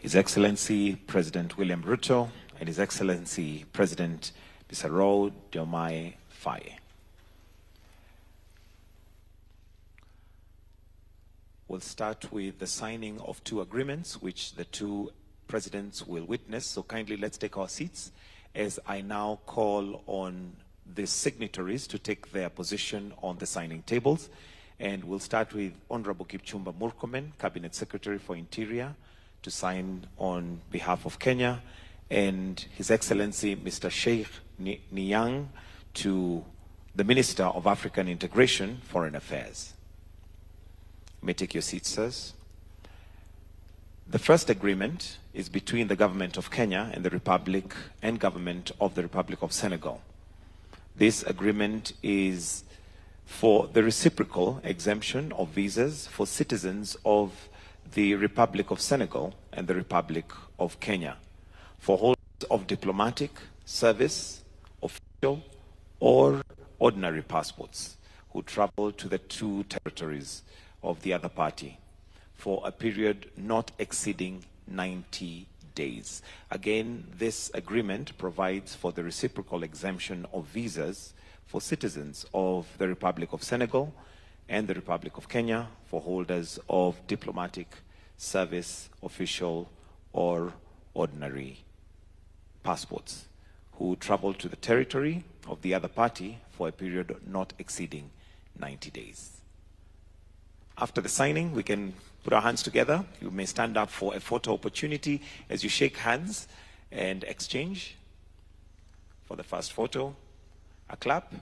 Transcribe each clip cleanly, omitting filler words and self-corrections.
His Excellency President William Ruto, and His Excellency President Bisaro Diomaye Faye. We'll start with the signing of two agreements which the two presidents will witness. So kindly let's take our seats as I now call on the signatories to take their position on the signing tables. And we'll start with Honorable Kipchumba Murkomen, Cabinet Secretary for Interior, to sign on behalf of Kenya, and His Excellency Mr. Sheikh Nyang, to the Minister of African Integration, Foreign Affairs. You may take your seats, sirs. The first agreement is between the government of Kenya and the Republic and government of the Republic of Senegal. This agreement is for the reciprocal exemption of visas for citizens of the Republic of Senegal and the Republic of Kenya, for holders of diplomatic, service, official, or ordinary passports who travel to the two territories of the other party for a period not exceeding 90 days. Again, this agreement provides for the reciprocal exemption of visas for citizens of the Republic of Senegal and the Republic of Kenya for holders of diplomatic, service, official, or ordinary passports who travel to the territory of the other party for a period not exceeding 90 days. After the signing, we can put our hands together. You may stand up for a photo opportunity as you shake hands and exchange. For the first photo, a clap.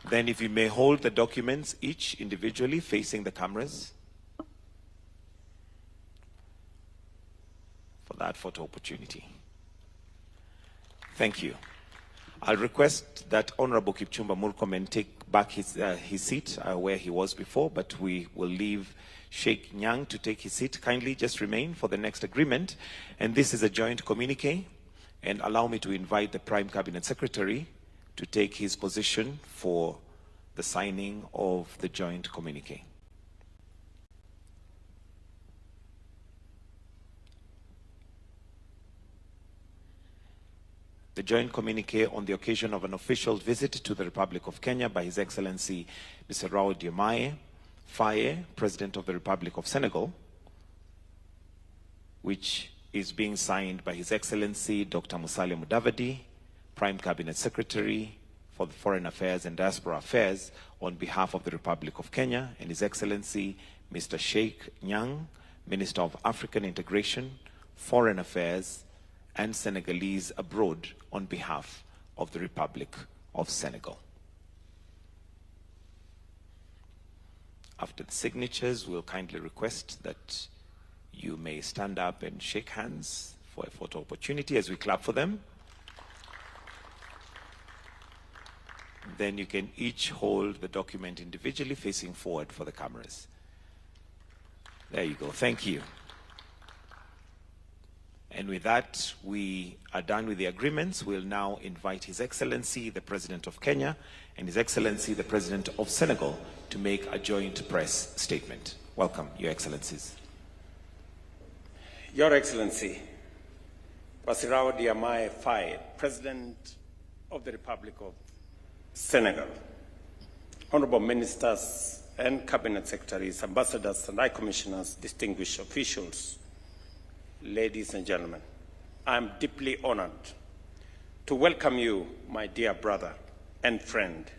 Then if you may hold the documents each individually facing the cameras for that photo opportunity. Thank you. I'll request that Honorable Kipchumba Murkomen take back his seat where he was before, but we will leave Sheikh Nyang to take his seat. Kindly just remain for the next agreement. And this is a joint communique. And allow me to invite the Prime Cabinet Secretary to take his position for the signing of the joint communique. The joint communique on the occasion of an official visit to the Republic of Kenya by His Excellency Mr. Diomaye Faye, President of the Republic of Senegal, which is being signed by His Excellency Dr. Musalia Mudavadi, Prime Cabinet Secretary for the Foreign Affairs and Diaspora Affairs on behalf of the Republic of Kenya, and His Excellency Mr. Sheikh Nyang, Minister of African Integration, Foreign Affairs, and Senegalese abroad on behalf of the Republic of Senegal. After the signatures, we'll kindly request that you may stand up and shake hands for a photo opportunity as we clap for them. Then you can each hold the document individually facing forward for the cameras. There you go. Thank you. And with that, we are done with the agreements. We'll now invite His Excellency, the President of Kenya, and His Excellency, the President of Senegal, to make a joint press statement. Welcome, Your Excellencies. Your Excellency, Bassirou Diomaye Faye, President of the Republic of Senegal, Honorable Ministers and Cabinet Secretaries, Ambassadors and High Commissioners, distinguished officials, ladies and gentlemen, I am deeply honored to welcome you, my dear brother and friend,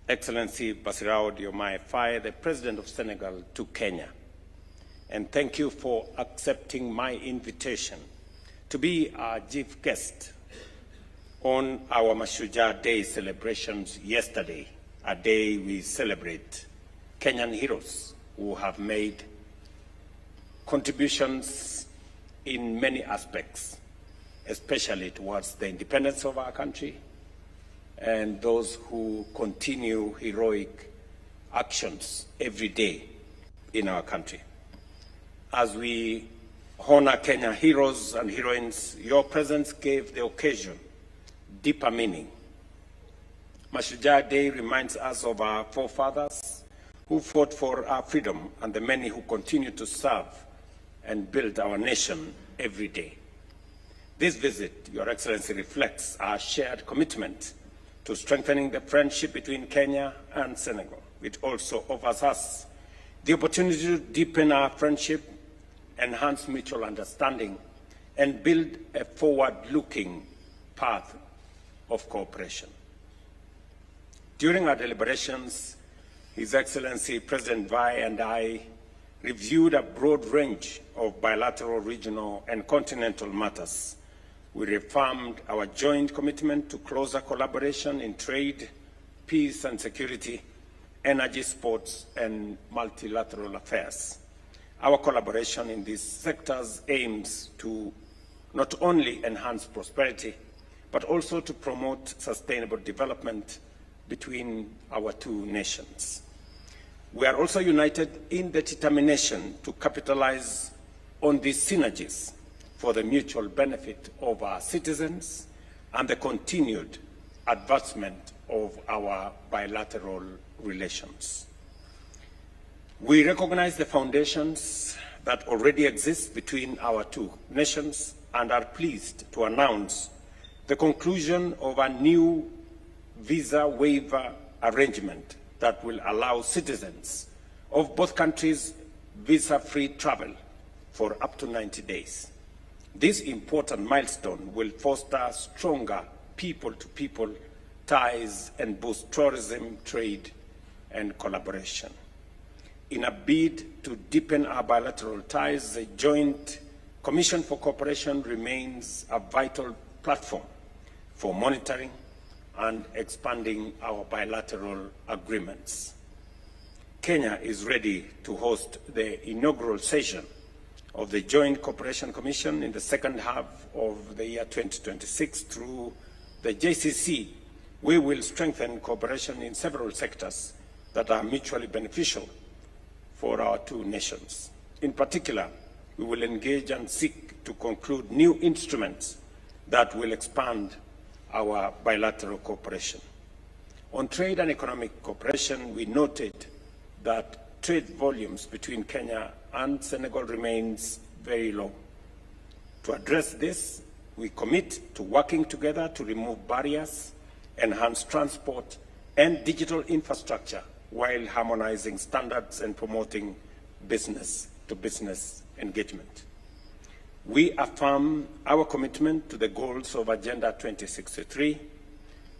Excellency Bassirou Diomaye Faye, the President of Senegal, to Kenya. And thank you for accepting my invitation to be our chief guest on our Mashujaa Day celebrations yesterday, a day we celebrate Kenyan heroes who have made contributions in many aspects, especially towards the independence of our country, and those who continue heroic actions every day in our country. As we honor Kenya heroes and heroines, your presence gave the occasion deeper meaning. Mashujaa Day reminds us of our forefathers who fought for our freedom and the many who continue to serve and build our nation every day. This visit, Your Excellency, reflects our shared commitment to strengthening the friendship between Kenya and Senegal. It also offers us the opportunity to deepen our friendship, enhance mutual understanding, and build a forward-looking path of cooperation. During our deliberations, His Excellency President Vai and I reviewed a broad range of bilateral, regional, and continental matters. We reaffirmed our joint commitment to closer collaboration in trade, peace and security, energy, sports, and multilateral affairs. Our collaboration in these sectors aims to not only enhance prosperity, but also to promote sustainable development between our two nations. We are also united in the determination to capitalize on these synergies for the mutual benefit of our citizens and the continued advancement of our bilateral relations. We recognize the foundations that already exist between our two nations and are pleased to announce the conclusion of a new visa waiver arrangement that will allow citizens of both countries visa-free travel for up to 90 days. This important milestone will foster stronger people-to-people ties and boost tourism, trade, and collaboration. In a bid to deepen our bilateral ties, the Joint Commission for Cooperation remains a vital platform for monitoring and expanding our bilateral agreements. Kenya is ready to host the inaugural session of the Joint Cooperation Commission in the second half of the year 2026 through the JCC. We will strengthen cooperation in several sectors that are mutually beneficial for our two nations. In particular, we will engage and seek to conclude new instruments that will expand our bilateral cooperation. On trade and economic cooperation, we noted that trade volumes between Kenya and Senegal remains very low. To address this, we commit to working together to remove barriers, enhance transport and digital infrastructure while harmonizing standards and promoting business-to-business engagement. We affirm our commitment to the goals of Agenda 2063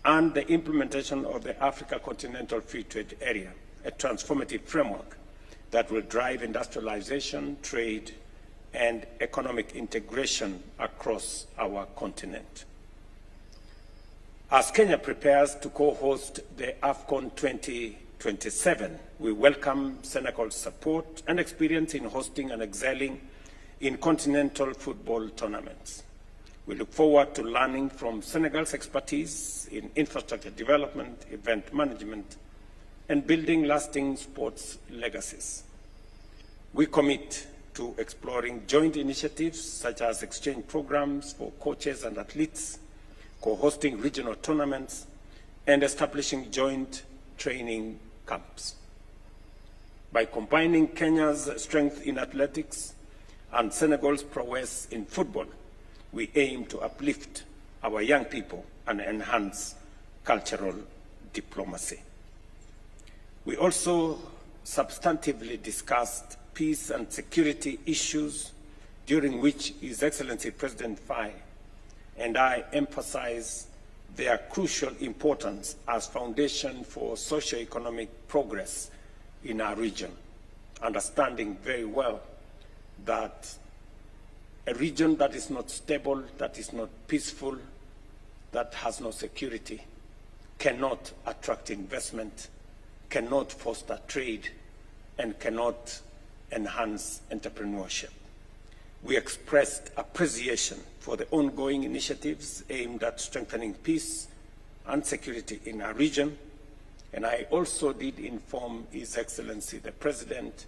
and the implementation of the Africa Continental Free Trade Area, a transformative framework that will drive industrialization, trade, and economic integration across our continent. As Kenya prepares to co-host the AFCON 2027, we welcome Senegal's support and experience in hosting and excelling in continental football tournaments. We look forward to learning from Senegal's expertise in infrastructure development, event management, and building lasting sports legacies. We commit to exploring joint initiatives such as exchange programs for coaches and athletes, co-hosting regional tournaments, and establishing joint training camps. By combining Kenya's strength in athletics and Senegal's prowess in football, we aim to uplift our young people and enhance cultural diplomacy. We also substantively discussed peace and security issues, during which His Excellency President Faye and I emphasize their crucial importance as foundation for socio-economic progress in our region, understanding very well that a region that is not stable, that is not peaceful, that has no security, cannot attract investment, cannot foster trade, and cannot enhance entrepreneurship. We expressed appreciation for the ongoing initiatives aimed at strengthening peace and security in our region, and I also did inform His Excellency the President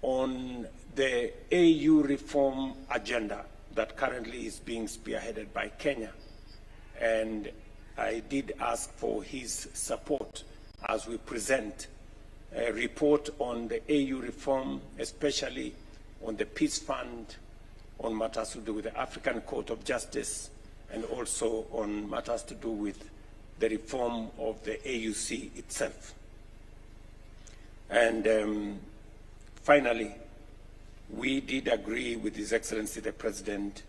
on the AU reform agenda that currently is being spearheaded by Kenya, and I did ask for his support as we present a report on the AU reform, especially on the Peace Fund, on matters to do with the African Court of Justice, and also on matters to do with the reform of the AUC itself. And finally, we did agree with His Excellency the President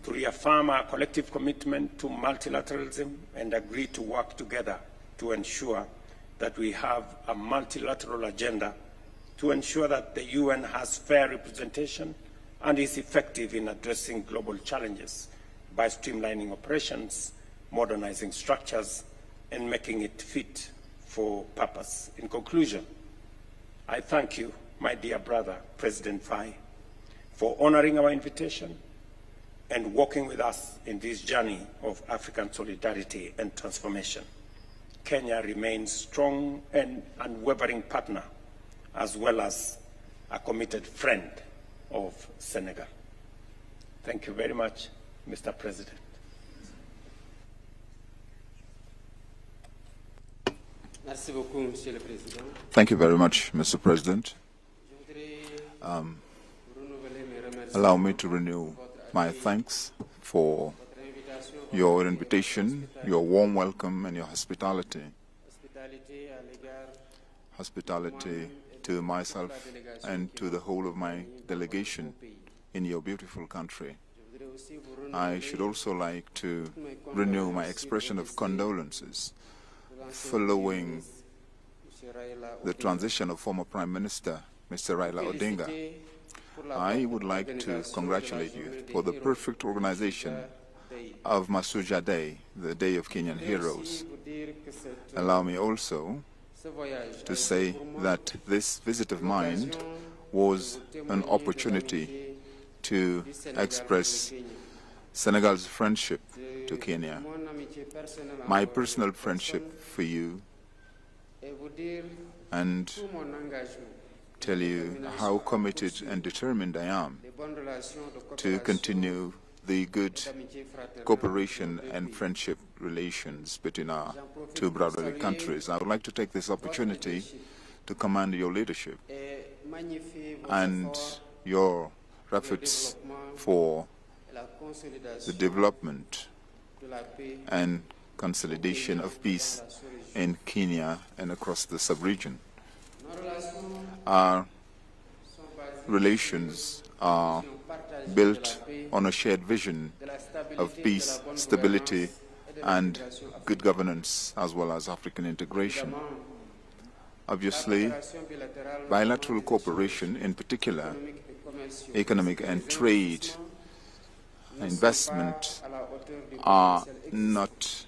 to reaffirm our collective commitment to multilateralism and agree to work together to ensure that we have a multilateral agenda to ensure that the UN has fair representation and is effective in addressing global challenges by streamlining operations, modernizing structures, and making it fit for purpose. In conclusion, I thank you, my dear brother, President Faye, for honoring our invitation and walking with us in this journey of African solidarity and transformation. Kenya remains strong and unwavering partner, as well as a committed friend of Senegal. Thank you very much, Mr. President. Thank you very much, Mr. President. Allow me to renew my thanks for your invitation, your warm welcome, and your hospitality. Hospitality to myself and to the whole of my delegation in your beautiful country. I should also like to renew my expression of condolences following the transition of former Prime Minister, Mr. Raila Odinga. I would like to congratulate you for the perfect organization of Masuja Day, the Day of Kenyan Heroes. Allow me also to say that this visit of mine was an opportunity to express Senegal's friendship to Kenya, my personal friendship for you, and tell you how committed and determined I am to continue the good cooperation and friendship relations between our two brotherly countries. I would like to take this opportunity to commend your leadership and your efforts for the development and consolidation of peace in Kenya and across the sub-region. Our relations are built on a shared vision of peace, stability, and good governance, as well as African integration. Obviously, bilateral cooperation, in particular, economic and trade, investment, are not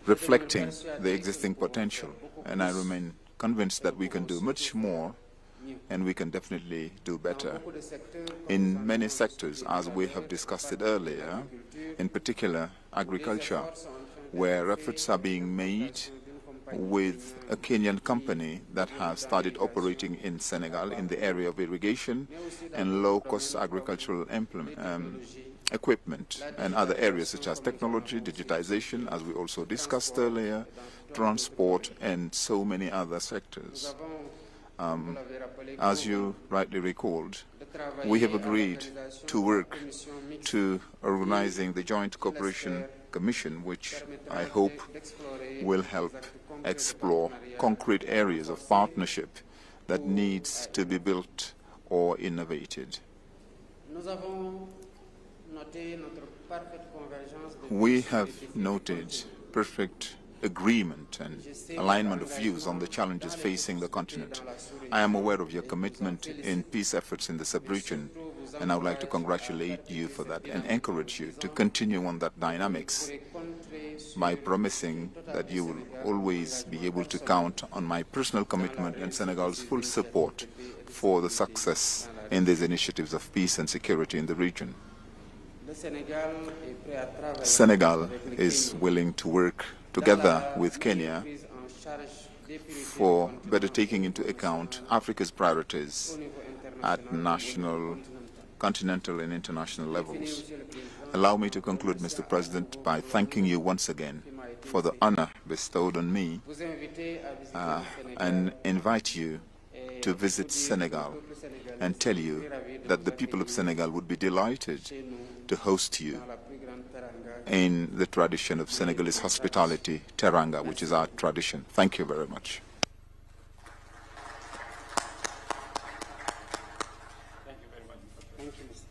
reflecting the existing potential, and I remain convinced that we can do much more and we can definitely do better. In many sectors, as we have discussed it earlier, in particular agriculture, where efforts are being made with a Kenyan company that has started operating in Senegal in the area of irrigation and low-cost agricultural equipment, and other areas such as technology, digitization, as we also discussed earlier, transport, and so many other sectors. As you rightly recalled, we have agreed to work to organizing the Joint Cooperation Commission, which I hope will help explore concrete areas of partnership that needs to be built or innovated. We have noted perfect agreement and alignment of views on the challenges facing the continent. I am aware of your commitment in peace efforts in the sub-region, and I would like to congratulate you for that and encourage you to continue on that dynamics by promising that you will always be able to count on my personal commitment and Senegal's full support for the success in these initiatives of peace and security in the region. Senegal is willing to work together with Kenya for better taking into account Africa's priorities at national, continental, and international levels. Allow me to conclude, Mr. President, by thanking you once again for the honor bestowed on me and invite you to visit Senegal and tell you that the people of Senegal would be delighted to host you in the tradition of Senegalese hospitality, teranga, which is our tradition. Thank you very much. Thank you very much. Thank you, Mr.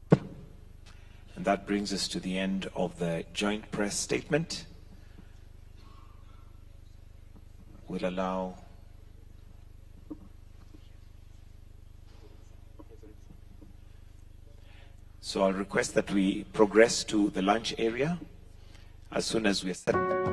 President. And that brings us to the end of the joint press statement. We'll allow So I'll request that we progress to the lunch area as soon as we are set.